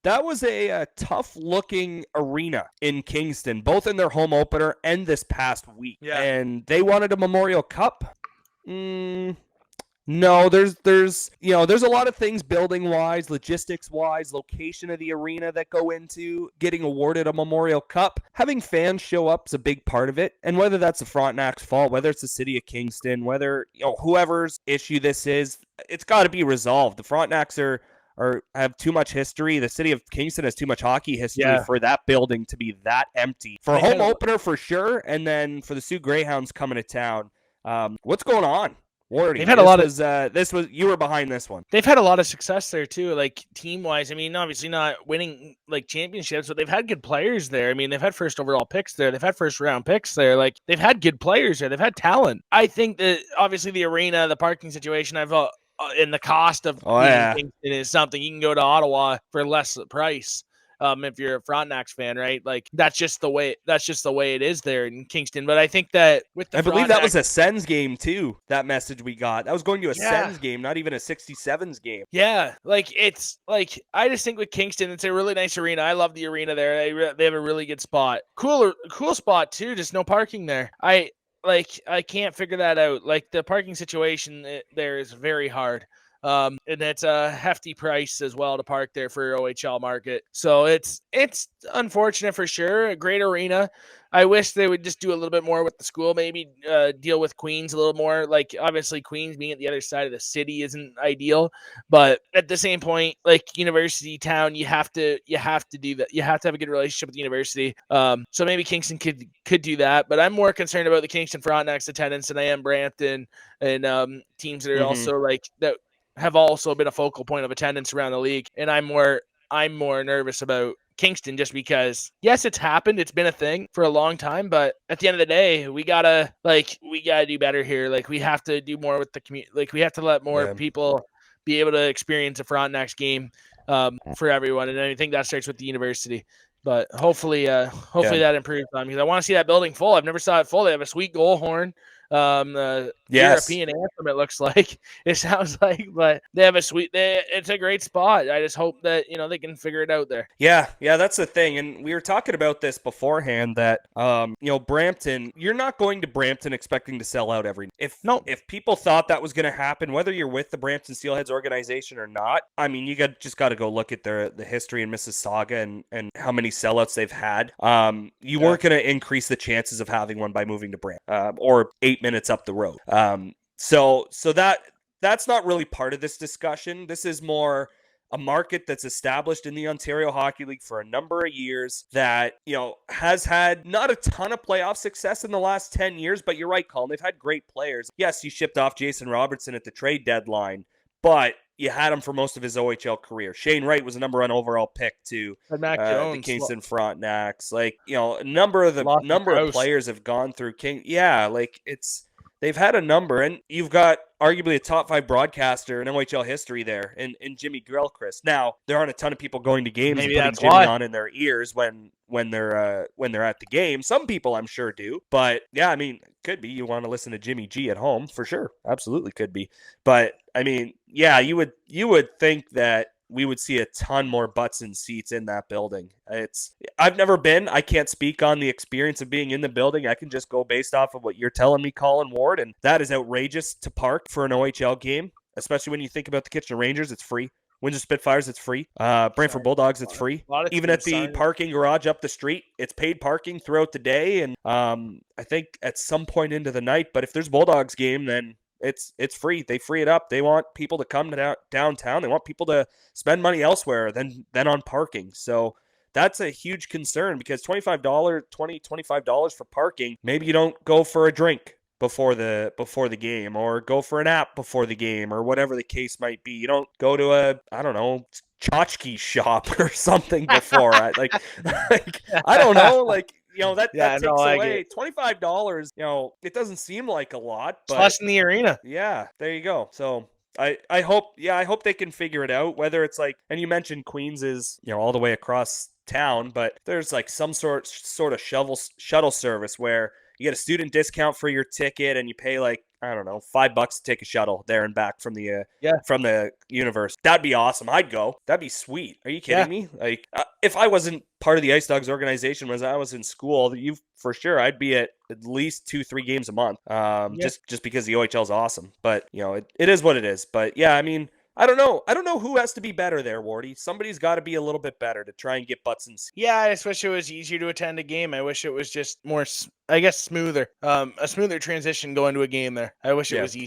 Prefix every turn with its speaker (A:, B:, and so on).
A: That was a tough-looking arena in Kingston, both in their home opener and this past week.
B: Yeah.
A: And they wanted a Memorial Cup. No, there's a lot of things building-wise, logistics-wise, location of the arena that go into getting awarded a Memorial Cup. Having fans show up is a big part of it, and whether that's the Frontenac's fault, whether it's the city of Kingston, whether whoever's issue this is, it's got to be resolved. The Frontenacs have too much history. The city of Kingston has too much hockey history for that building to be that empty. For a home opener, for sure, and then for the Sioux Greyhounds coming to town. What's going on? Wardy,
B: they've had
A: you were behind this one.
B: They've had a lot of success there too, like team-wise. I mean, obviously not winning like championships, but they've had good players there. I mean, they've had first overall picks there. They've had first-round picks there. Like, they've had good players there. They've had talent. I think that obviously the arena, the parking situation, and the cost of Kingston is something. You can go to Ottawa for less price. If you're a Frontenacs fan, right? Like, that's just the way it is there in Kingston. But I think that with the
A: believe that was a Sens game too. That message we got, that was going to a Sens game, not even a 67s game.
B: Yeah, like, it's like, I just think with Kingston, it's a really nice arena. I love the arena there. They have a really good spot. Cool spot too. Just no parking there. I can't figure that out. Like, the parking situation there is very hard. And it's a hefty price as well to park there for OHL market. So it's unfortunate for sure. A great arena. I wish they would just do a little bit more with the school, maybe deal with Queens a little more. Like, obviously Queens being at the other side of the city isn't ideal, but at the same point, like, university town, you have to do that. You have to have a good relationship with the university. So maybe Kingston could do that, but I'm more concerned about the Kingston Frontenacs attendance than I am Brampton and teams that are also like that have also been a focal point of attendance around the league. And I'm more nervous about Kingston just because, yes, it's happened. It's been a thing for a long time, but at the end of the day, we gotta do better here. Like, we have to do more with the community. Like, we have to let more people be able to experience a Frontenacs game for everyone. And I think that starts with the university. But hopefully that improves on me, because I want to see that building full. I've never saw it full. They have a sweet goal horn. European anthem, it looks like. It sounds like, but they have it's a great spot. I just hope that they can figure it out there.
A: Yeah, that's the thing. And we were talking about this beforehand that Brampton, you're not going to Brampton expecting to sell out every if people thought that was going to happen, whether you're with the Brampton Steelheads organization or not. I mean, you just got to go look at the history in Mississauga and how many sellouts they've had. You weren't going to increase the chances of having one by moving to Brampton or 8 minutes up the road. So that's not really part of this discussion. This is more a market that's established in the Ontario Hockey League for a number of years that, has had not a ton of playoff success in the last 10 years, but you're right, Colin, they've had great players. Yes, you shipped off Jason Robertson at the trade deadline, but you had him for most of his OHL career. Shane Wright was a number 1 overall pick to the Kingston Frontenacs. Like, a number of players have gone through King. Yeah, like, they've had a number, and you've got arguably a top 5 broadcaster in OHL history there in Jimmy Grillchrist. Now, there aren't a ton of people going to games and putting Jimmy on in their ears when they're at the game. Some people, I'm sure, do. But yeah, I mean, could be you want to listen to Jimmy G at home for sure. Absolutely could be. But I mean, yeah, you would think that we would see a ton more butts and seats in that building. I've never been. I can't speak on the experience of being in the building. I can just go based off of what you're telling me, Colin Ward, and that is outrageous to park for an OHL game, especially when you think about the Kitchener Rangers. It's free. Windsor Spitfires, it's free. Brantford Bulldogs, it's free. Even at the parking garage up the street, it's paid parking throughout the day, and I think at some point into the night. But if there's Bulldogs game, then it's free. They free it up. They want people to come to downtown. They want people to spend money elsewhere than on parking. So that's a huge concern, because $25 for parking. Maybe you don't go for a drink before the game, or go for an app before the game, or whatever the case might be. You don't go to a tchotchke shop or something before. I don't know, that takes away $25. It doesn't seem like a lot, but
B: it's less in the arena.
A: Yeah, there you go. So I hope they can figure it out, whether it's like, and you mentioned Queens is, all the way across town, but there's like some sort of shuttle service where you get a student discount for your ticket, and you pay I don't know, $5 to take a shuttle there and back from the
B: Yeah.
A: from the universe. That'd be awesome. I'd go. That'd be sweet. Are you kidding me? Like, if I wasn't part of the Ice Dogs organization when I was in school, you for sure, I'd be at least 2-3 games a month. Just because the OHL is awesome. But it is what it is. But yeah, I mean, I don't know who has to be better there, Wardy. Somebody's got to be a little bit better to try and get butts in seats.
B: Yeah, I just wish it was easier to attend a game. I wish it was just more, I guess, smoother. A smoother transition going to a game there. I wish it was easy.